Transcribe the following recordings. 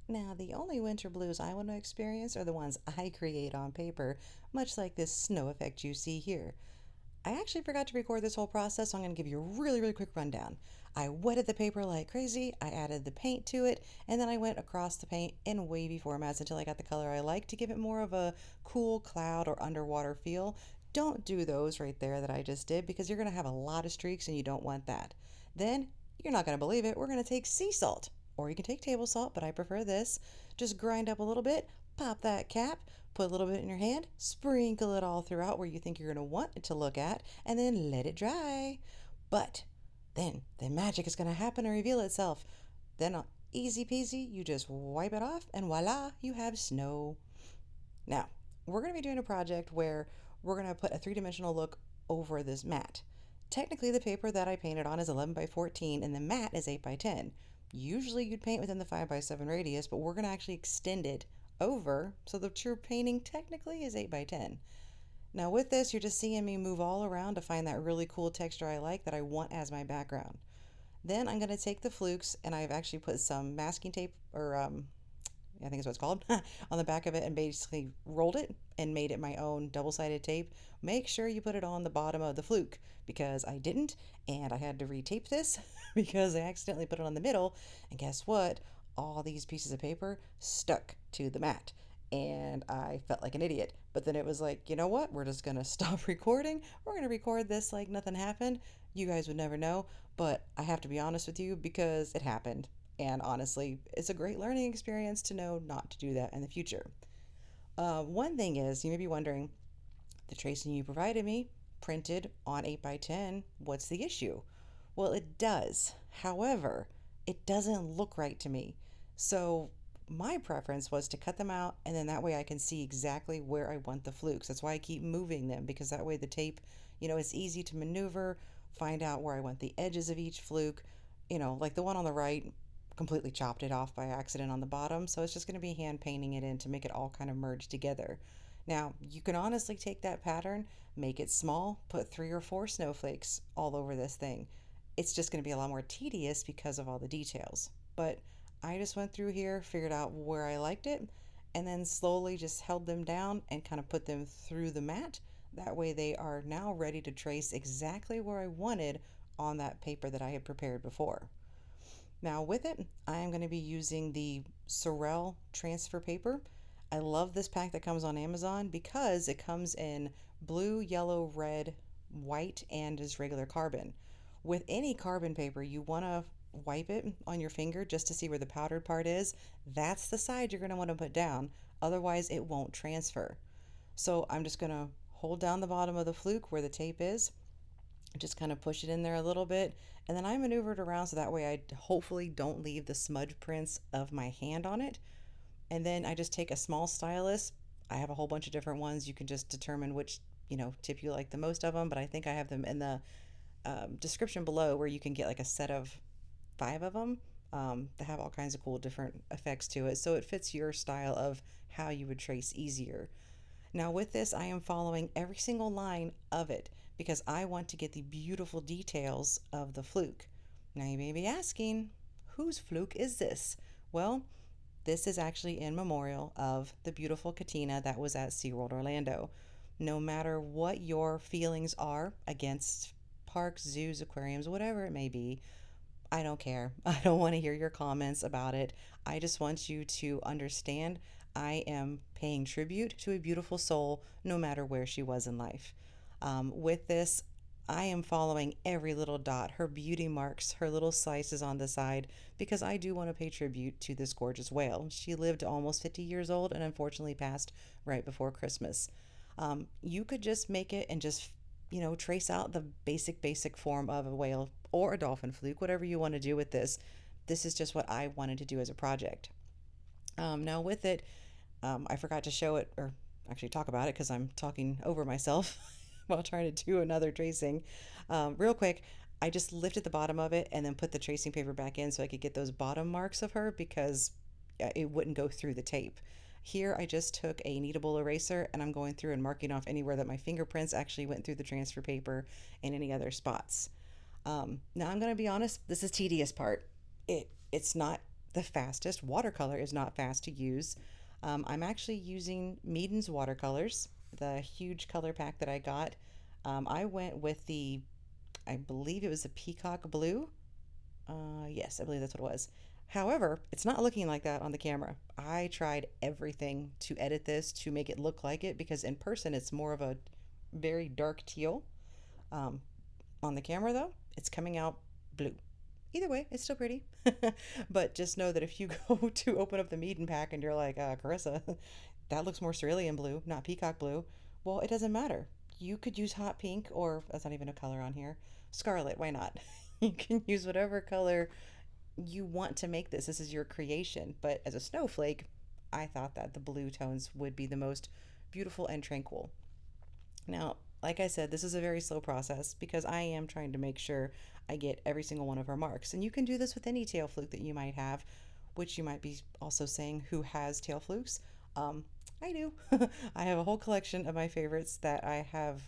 Now, the only winter blues I want to experience are the ones I create on paper, much like this snow effect you see here. I actually forgot to record this whole process, so I'm going to give you a really quick rundown. I wetted the paper like crazy, I added the paint to it, and then I went across the paint in wavy formats until I got the color I like to give it more of a cool cloud or underwater feel. Don't do those right there that I just did because you're going to have a lot of streaks and you don't want that. Then, you're not going to believe it, we're going to take sea salt. Or you can take table salt, but I prefer this. Just grind up a little bit, pop that cap, put a little bit in your hand, sprinkle it all throughout where you think you're going to want it to look at, and then let it dry. But then the magic is going to happen and reveal itself. Then, easy peasy, you just wipe it off, and voila, you have snow. Now, we're going to be doing a project where we're going to put a three-dimensional look over this mat. Technically, the paper that I painted on is 11 by 14 and the mat is 8 by 10. Usually you'd paint within the 5 by 7 radius, but we're going to actually extend it over, so the true painting technically is 8 by 10. Now with this, you're just seeing me move all around to find that really cool texture I like that I want as my background. Then I'm going to take the flukes and I've actually put some masking tape or I think is what it's called, on the back of it and basically rolled it and made it my own double-sided tape. Make sure you put it on the bottom of the fluke because I didn't and I had to retape this because I accidentally put it on the middle and guess what? All these pieces of paper stuck to the mat and I felt like an idiot. But then it was like, you know what? We're just going to stop recording. We're going to record this like nothing happened. You guys would never know, but I have to be honest with you because it happened. And honestly, it's a great learning experience to know not to do that in the future. One thing is, you may be wondering, the tracing you provided me printed on 8 by 10, what's the issue? Well, it does. However, it doesn't look right to me. So my preference was to cut them out and then that way I can see exactly where I want the flukes. That's why I keep moving them because that way the tape, it's easy to maneuver, find out where I want the edges of each fluke. Like the one on the right, completely chopped it off by accident on the bottom, so it's just going to be hand painting it in to make it all kind of merge together. Now, you can honestly take that pattern, make it small, put 3 or 4 snowflakes all over this thing. It's just going to be a lot more tedious because of all the details. But I just went through here, figured out where I liked it, and then slowly just held them down and kind of put them through the mat. That way they are now ready to trace exactly where I wanted on that paper that I had prepared before. Now with it, I am going to be using the Sorel transfer paper. I love this pack that comes on Amazon because it comes in blue, yellow, red, white, and is regular carbon. With any carbon paper, you want to wipe it on your finger just to see where the powdered part is. That's the side you're going to want to put down, otherwise it won't transfer. So I'm just going to hold down the bottom of the fluke where the tape is, just kind of push it in there a little bit, and then I maneuver it around so that way I hopefully don't leave the smudge prints of my hand on it. And then I just take a small stylus. I have a whole bunch of different ones. You can just determine which tip you like the most of them, but I think I have them in the description below where you can get like a set of 5 of them that have all kinds of cool different effects to it, so it fits your style of how you would trace easier. Now with this, I am following every single line of it because I want to get the beautiful details of the fluke. Now you may be asking, whose fluke is this? Well, this is actually in memorial of the beautiful Katina that was at SeaWorld Orlando. No matter what your feelings are against parks, zoos, aquariums, whatever it may be, I don't care. I don't want to hear your comments about it. I just want you to understand I am paying tribute to a beautiful soul no matter where she was in life. With this, I am following every little dot, her beauty marks, her little slices on the side, because I do want to pay tribute to this gorgeous whale. She lived almost 50 years old and unfortunately passed right before Christmas. You could just make it and just trace out the basic form of a whale or a dolphin fluke, whatever you want to do with this. This is just what I wanted to do as a project. Now with it, I forgot to show it or actually talk about it because I'm talking over myself while trying to do another tracing. Real quick, I just lifted the bottom of it and then put the tracing paper back in so I could get those bottom marks of her because it wouldn't go through the tape. Here I just took a kneadable eraser and I'm going through and marking off anywhere that my fingerprints actually went through the transfer paper and any other spots. Now I'm going to be honest, this is tedious part. It's not the fastest. Watercolor is not fast to use. I'm actually using Meaden's watercolors, the huge color pack that I got. I went with the, I believe it was the peacock blue. Yes, I believe that's what it was. However, it's not looking like that on the camera. I tried everything to edit this to make it look like it because in person it's more of a very dark teal. Um, on the camera though, it's coming out blue. Either way, it's still pretty. But just know that if you go to open up the Meaden pack and you're like, Carissa, that looks more cerulean blue, not peacock blue. Well, it doesn't matter. You could use hot pink, or that's not even a color on here. Scarlet, why not? You can use whatever color you want to make this. This is your creation. But as a snowflake, I thought that the blue tones would be the most beautiful and tranquil. Now, like I said, this is a very slow process because I am trying to make sure I get every single one of our marks. And you can do this with any tail fluke that you might have, which you might be also saying, who has tail flukes? Um, I do. I have a whole collection of my favorites that I have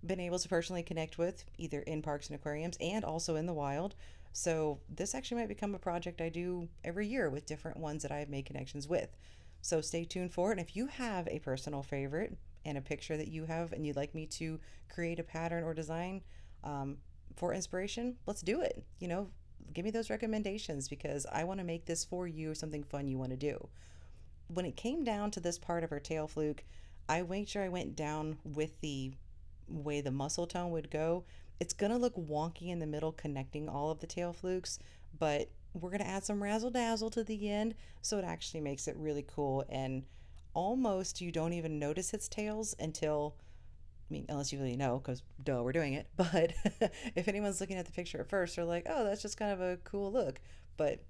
been able to personally connect with, either in parks and aquariums and also in the wild. So this actually might become a project I do every year with different ones that I've made connections with. So stay tuned for it. And if you have a personal favorite and a picture that you have and you'd like me to create a pattern or design um, for inspiration, let's do it. Give me those recommendations because I want to make this for you something fun you want to do. When it came down to this part of her tail fluke, I made sure I went down with the way the muscle tone would go. It's going to look wonky in the middle connecting all of the tail flukes, but we're going to add some razzle dazzle to the end so it actually makes it really cool and almost you don't even notice its tails until, I mean, unless you really know, because duh, we're doing it. But if anyone's looking at the picture at first, they're like, oh, that's just kind of a cool look. But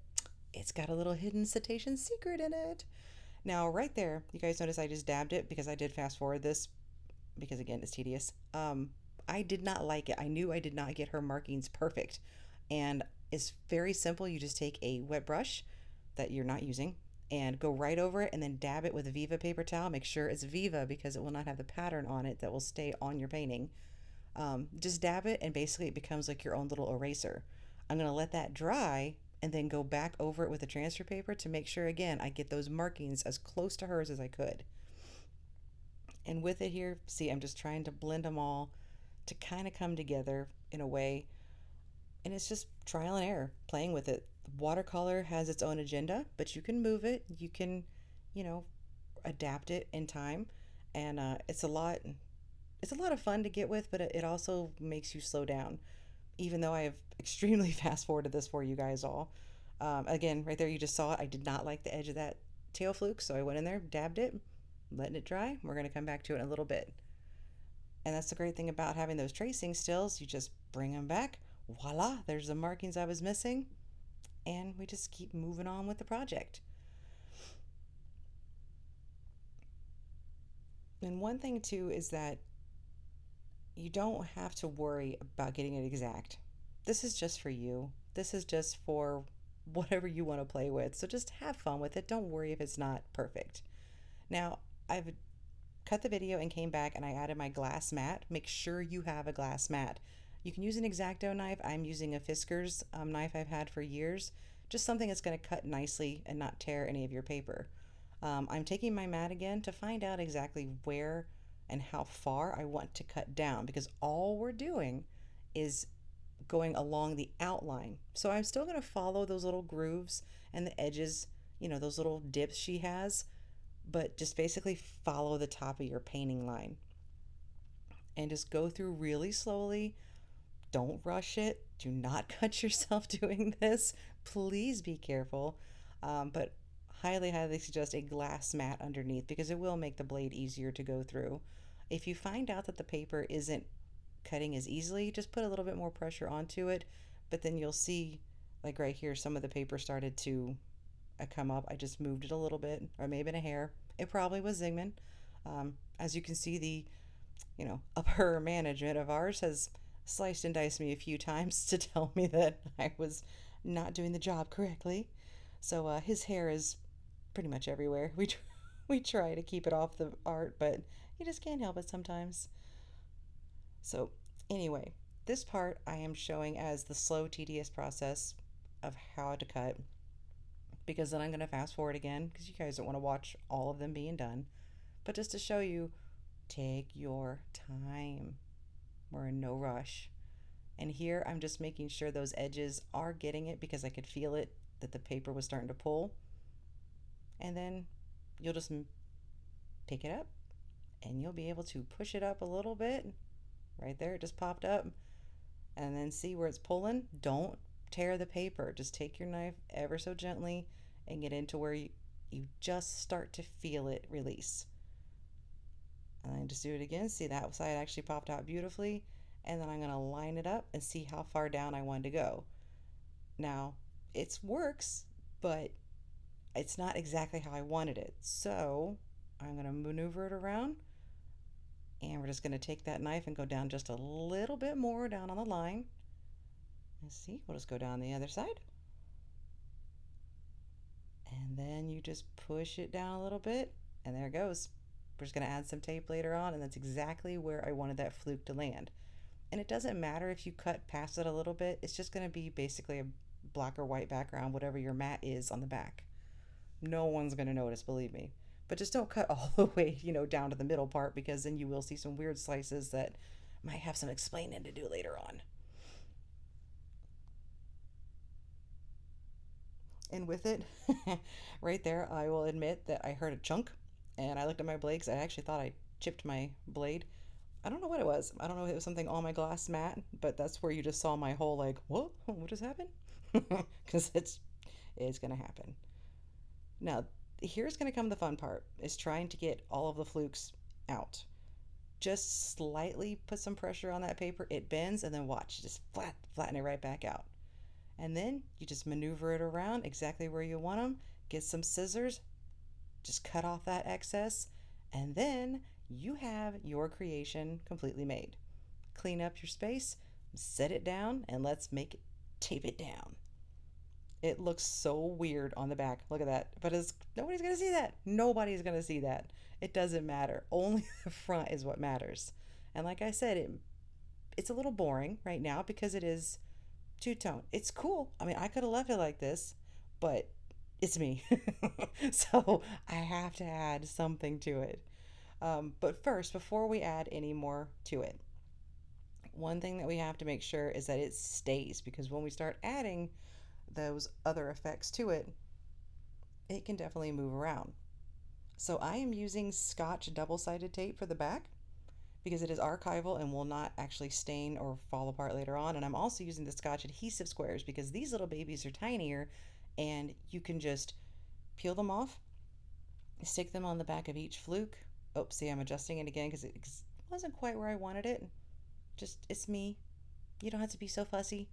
it's got a little hidden cetacean secret in it. Now, right there, you guys notice I just dabbed it because I did fast forward this because, again, it's tedious. I did not like it. I knew I did not get her markings perfect. And it's very simple. You just take a wet brush that you're not using and go right over it and then dab it with a Viva paper towel. Make sure it's Viva because it will not have the pattern on it that will stay on your painting. Just dab it and basically it becomes like your own little eraser. I'm going to let that dry and then go back over it with a transfer paper to make sure again I get those markings as close to hers as I could. And with it here, see, I'm just trying to blend them all to kind of come together in a way. And it's just trial and error, playing with it. Watercolor has its own agenda, but you can move it. You can, you know, adapt it in time. And it's a lot. It's a lot of fun to get with, but it also makes you slow down. Even though I have extremely fast forwarded this for you guys all. Again, right there, you just saw it. I did not like the edge of that tail fluke, so I went in there, dabbed it, letting it dry. We're going to come back to it in a little bit. And that's the great thing about having those tracing stills. You just bring them back. Voila, there's the markings I was missing. And we just keep moving on with the project. And one thing too is that you don't have to worry about getting it exact. This is just for you. This is just for whatever you want to play with. So just have fun with it. Don't worry if it's not perfect. Now, I've cut the video and came back and I added my glass mat. Make sure you have a glass mat. You can use an X-Acto knife. I'm using a Fiskars knife I've had for years. Just something that's going to cut nicely and not tear any of your paper. I'm taking my mat again to find out exactly where and how far I want to cut down because all we're doing is going along the outline. So I'm still going to follow those little grooves and the edges, those little dips she has, but just basically follow the top of your painting line and just go through really slowly. Don't rush it. Do not cut yourself doing this. Please be careful. But highly, highly suggest a glass mat underneath because it will make the blade easier to go through. If you find out that the paper isn't cutting as easily, just put a little bit more pressure onto it. But then you'll see, like right here, some of the paper started to come up. I just moved it a little bit, or maybe a hair. It probably was Zingman. As you can see, the upper management of ours has sliced and diced me a few times to tell me that I was not doing the job correctly. So his hair is pretty much everywhere. We try to keep it off the art, but you just can't help it sometimes. So anyway, this part I am showing as the slow, tedious process of how to cut. because then I'm going to fast forward again because you guys don't want to watch all of them being done. But just to show you, take your time. We're in no rush. And here I'm just making sure those edges are getting it because I could feel it that the paper was starting to pull. And then you'll just pick it up and you'll be able to push it up a little bit. Right there, it just popped up. And then see where it's pulling? Don't tear the paper. Just take your knife ever so gently and get into where you just start to feel it release. And then just do it again. See, that side actually popped out beautifully. And then I'm going to line it up and see how far down I want to go. Now, it works, but it's not exactly how I wanted it. So I'm going to maneuver it around. And we're just going to take that knife and go down just a little bit more down on the line. And see, we'll just go down the other side. And then you just push it down a little bit. And there it goes. We're just going to add some tape later on. And that's exactly where I wanted that fluke to land. And it doesn't matter if you cut past it a little bit. It's just going to be basically a black or white background, whatever your mat is on the back. No one's going to notice, believe me. But just don't cut all the way, down to the middle part because then you will see some weird slices that might have some explaining to do later on. And with it, right there, I will admit that I heard a chunk and I looked at my blade because I actually thought I chipped my blade. I don't know what it was. I don't know if it was something on my glass mat, but that's where you just saw my whole like, what just happened? Because it's going to happen. Now, here's going to come the fun part, is trying to get all of the flukes out. Just slightly put some pressure on that paper. It bends, and then watch, just flatten it right back out. And then you just maneuver it around exactly where you want them. Get some scissors, just cut off that excess, and then you have your creation completely made. Clean up your space, set it down, and let's make it tape it down. It looks so weird on the back. Look at that. But nobody's going to see that. Nobody's going to see that. It doesn't matter. Only the front is what matters. And like I said, it's a little boring right now because it is two-tone. It's cool. I mean, I could have left it like this, but it's me. So I have to add something to it. But first, before we add any more to it, one thing that we have to make sure is that it stays, because when we start adding those other effects to it, it can definitely move around. So I am using Scotch double-sided tape for the back because it is archival and will not actually stain or fall apart later on. And I'm also using the Scotch adhesive squares because these little babies are tinier and you can just peel them off, stick them on the back of each fluke. Oh, see, I'm adjusting it again because it wasn't quite where I wanted it. Just, it's me. You don't have to be so fussy.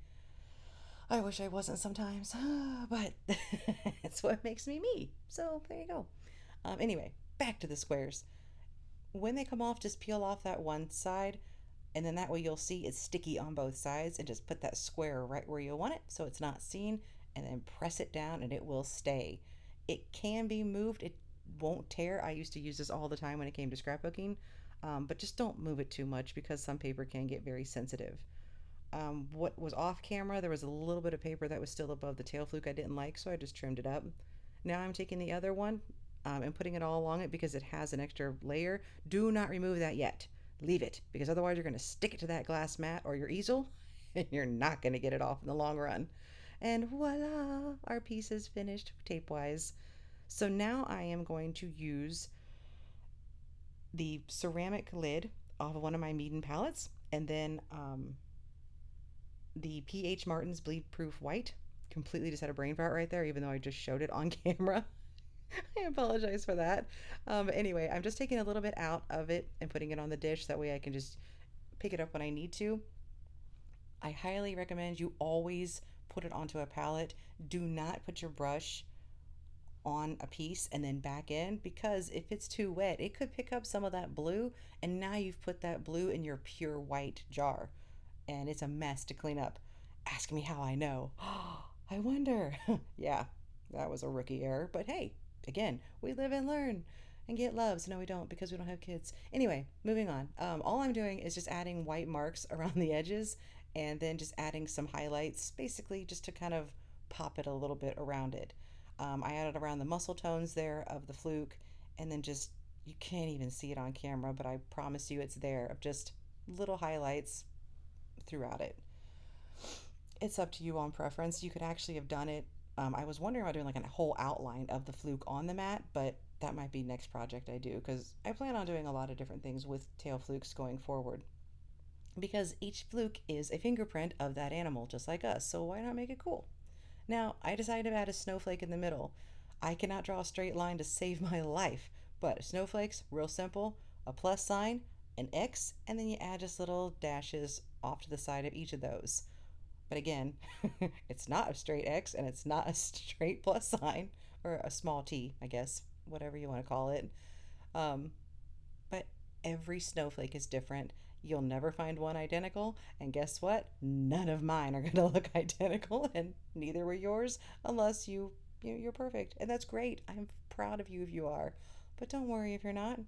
I wish I wasn't sometimes, but it's what makes me me. So there you go. Anyway, back to the squares. When they come off, just peel off that one side, and then that way you'll see it's sticky on both sides, and just put that square right where you want it so it's not seen, and then press it down and it will stay. It can be moved. It won't tear. I used to use this all the time when it came to scrapbooking, but just don't move it too much because some paper can get very sensitive. What was off camera, there was a little bit of paper that was still above the tail fluke I didn't like, so I just trimmed it up. Now I'm taking the other one and putting it all along it because it has an extra layer. Do not remove that yet. Leave it, because otherwise you're going to stick it to that glass mat or your easel and you're not going to get it off in the long run. And voila, our piece is finished tape-wise. So now I am going to use the ceramic lid off of one of my Meeden palettes, and then the P.H. Martin's Bleed Proof White. Completely just had a brain fart right there, even though I just showed it on camera. I apologize for that. But anyway, I'm just taking a little bit out of it and putting it on the dish. That way I can just pick it up when I need to. I highly recommend you always put it onto a palette. Do not put your brush on a piece and then back in, because if it's too wet, it could pick up some of that blue, and now you've put that blue in your pure white jar. And it's a mess to clean up. Ask me how I know. I wonder. Yeah, that was a rookie error. But hey, again, we live and learn and get loves. No, we don't, because we don't have kids. Anyway, moving on. All I'm doing is just adding white marks around the edges and then just adding some highlights, basically just to kind of pop it a little bit around it. I added around the muscle tones there of the Fluke, and then just, you can't even see it on camera, but I promise you it's there, of just little highlights throughout it. It's up to you on preference. You could actually have done it. I was wondering about doing like a whole outline of the Fluke on the mat, but that might be next project I do because I plan on doing a lot of different things with tail flukes going forward. Because each fluke is a fingerprint of that animal, just like us, so why not make it cool? Now, I decided to add a snowflake in the middle. I cannot draw a straight line to save my life, but snowflakes, real simple, a plus sign, an X, and then you add just little dashes off to the side of each of those. But again, it's not a straight X and it's not a straight plus sign, or a small t, I guess, whatever you want to call it. Um, but every snowflake is different. You'll never find one identical. And guess what? None of mine are going to look identical, and neither were yours unless you're perfect. And that's great. I'm proud of you if you are. But don't worry if you're not.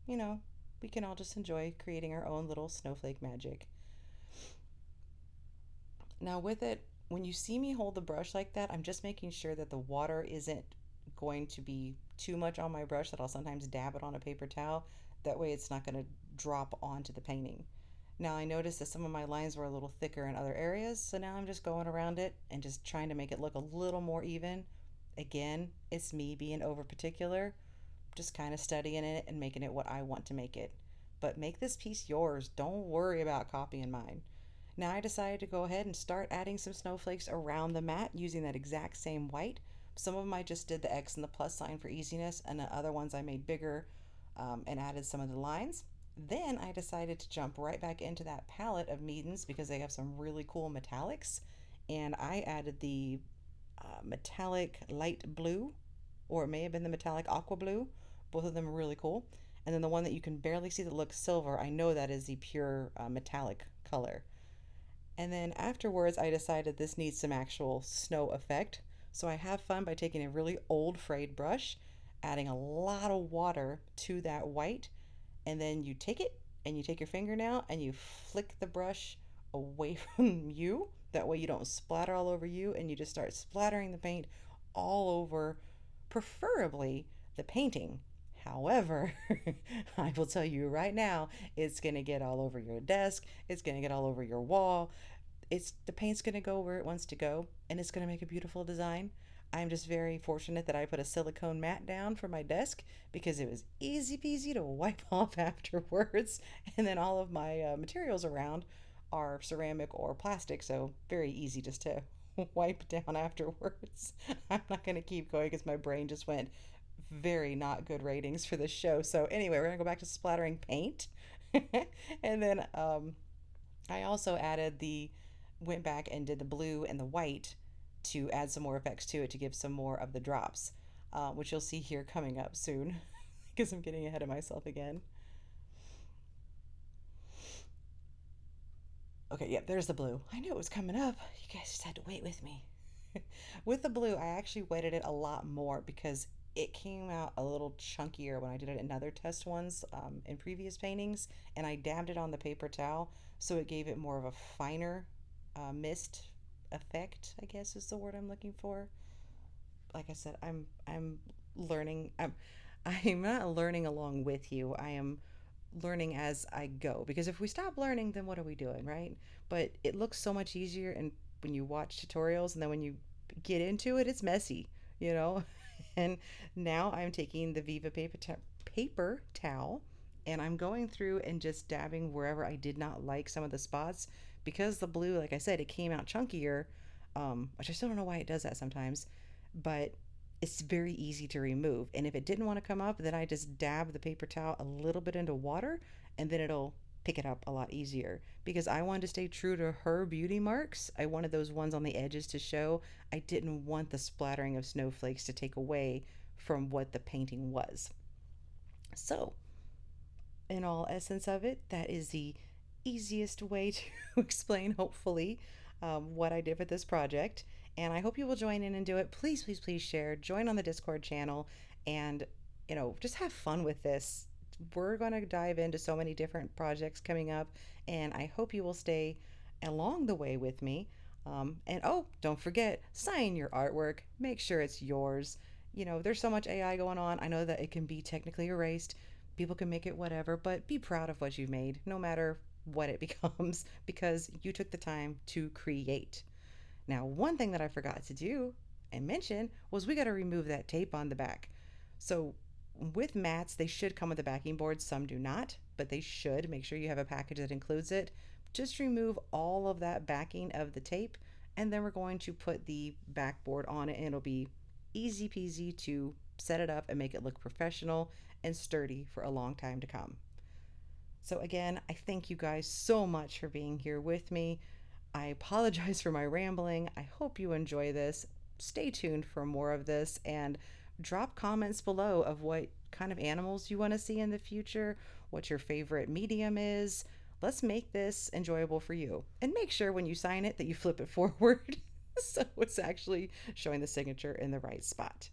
You know, we can all just enjoy creating our own little snowflake magic. Now, with it, when you see me hold the brush like that, I'm just making sure that the water isn't going to be too much on my brush, that I'll sometimes dab it on a paper towel. That way, it's not going to drop onto the painting. Now, I noticed that some of my lines were a little thicker in other areas, so now I'm just going around it and just trying to make it look a little more even. Again, it's me being over particular, just kind of studying it and making it what I want to make it. But make this piece yours. Don't worry about copying mine. Now I decided to go ahead and start adding some snowflakes around the mat using that exact same white. Some of them I just did the X and the plus sign for easiness, and the other ones I made bigger and added some of the lines. Then I decided to jump right back into that palette of Meadens because they have some really cool metallics. And I added the metallic light blue, or it may have been the metallic aqua blue. Both of them are really cool. And then the one that you can barely see that looks silver, I know that is the pure metallic color. And then afterwards, I decided this needs some actual snow effect. So I have fun by taking a really old frayed brush, adding a lot of water to that white, and then you take it and you take your fingernail and you flick the brush away from you. That way you don't splatter all over you, and you just start splattering the paint all over, preferably the painting. However, I will tell you right now, it's going to get all over your desk, it's going to get all over your wall. It's the paint's going to go where it wants to go, and it's going to make a beautiful design. I'm just very fortunate that I put a silicone mat down for my desk because it was easy peasy to wipe off afterwards. And then all of my materials around are ceramic or plastic, so very easy just to wipe down afterwards. I'm not going to keep going because my brain just went very not good ratings for this show. So, anyway, we're going to go back to splattering paint. And then I also added went back and did the blue and the white to add some more effects to it to give some more of the drops, which you'll see here coming up soon because I'm getting ahead of myself again. Okay, yep, there's the blue. I knew it was coming up. You guys just had to wait with me. With the blue, I actually wetted it a lot more because it came out a little chunkier when I did it in other test ones in previous paintings, and I dabbed it on the paper towel, so it gave it more of a finer mist effect, I guess is the word I'm looking for. Like I said, I'm learning. I'm not learning along with you. I am learning as I go, because if we stop learning, then what are we doing, right? But it looks so much easier, and when you watch tutorials, and then when you get into it, it's messy, you know. And now I'm taking the Viva paper towel, and I'm going through and just dabbing wherever I did not like some of the spots, because the blue, like I said, it came out chunkier, which I still don't know why it does that sometimes, but it's very easy to remove. And if it didn't want to come up, then I just dab the paper towel a little bit into water, and then it'll pick it up a lot easier. Because I wanted to stay true to her beauty marks. I wanted those ones on the edges to show. I didn't want the splattering of snowflakes to take away from what the painting was. So, in all essence of it, that is the easiest way to explain, hopefully, what I did with this project. And I hope you will join in and do it. Please, please, please share. Join on the Discord channel and, just have fun with this. We're going to dive into so many different projects coming up, and I hope you will stay along the way with me. And oh, don't forget, sign your artwork. Make sure it's yours. There's so much AI going on. I know that it can be technically erased. People can make it whatever, but be proud of what you've made, no matter what it becomes, because you took the time to create. Now, one thing that I forgot to do and mention was we got to remove that tape on the back. So, with mats, they should come with a backing board. Some do not, but they should. Make sure you have a package that includes it. Just remove all of that backing of the tape, and then we're going to put the backboard on it, and it'll be easy peasy to set it up and make it look professional and sturdy for a long time to come. So, again, I thank you guys so much for being here with me. I apologize for my rambling. I hope you enjoy this. Stay tuned for more of this and drop comments below of what kind of animals you want to see in the future, what your favorite medium is. Let's make this enjoyable for you. And make sure when you sign it that you flip it forward so it's actually showing the signature in the right spot.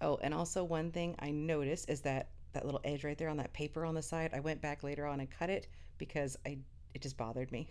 Oh, and also one thing I noticed is that little edge right there on that paper on the side. I went back later on and cut it because I it just bothered me.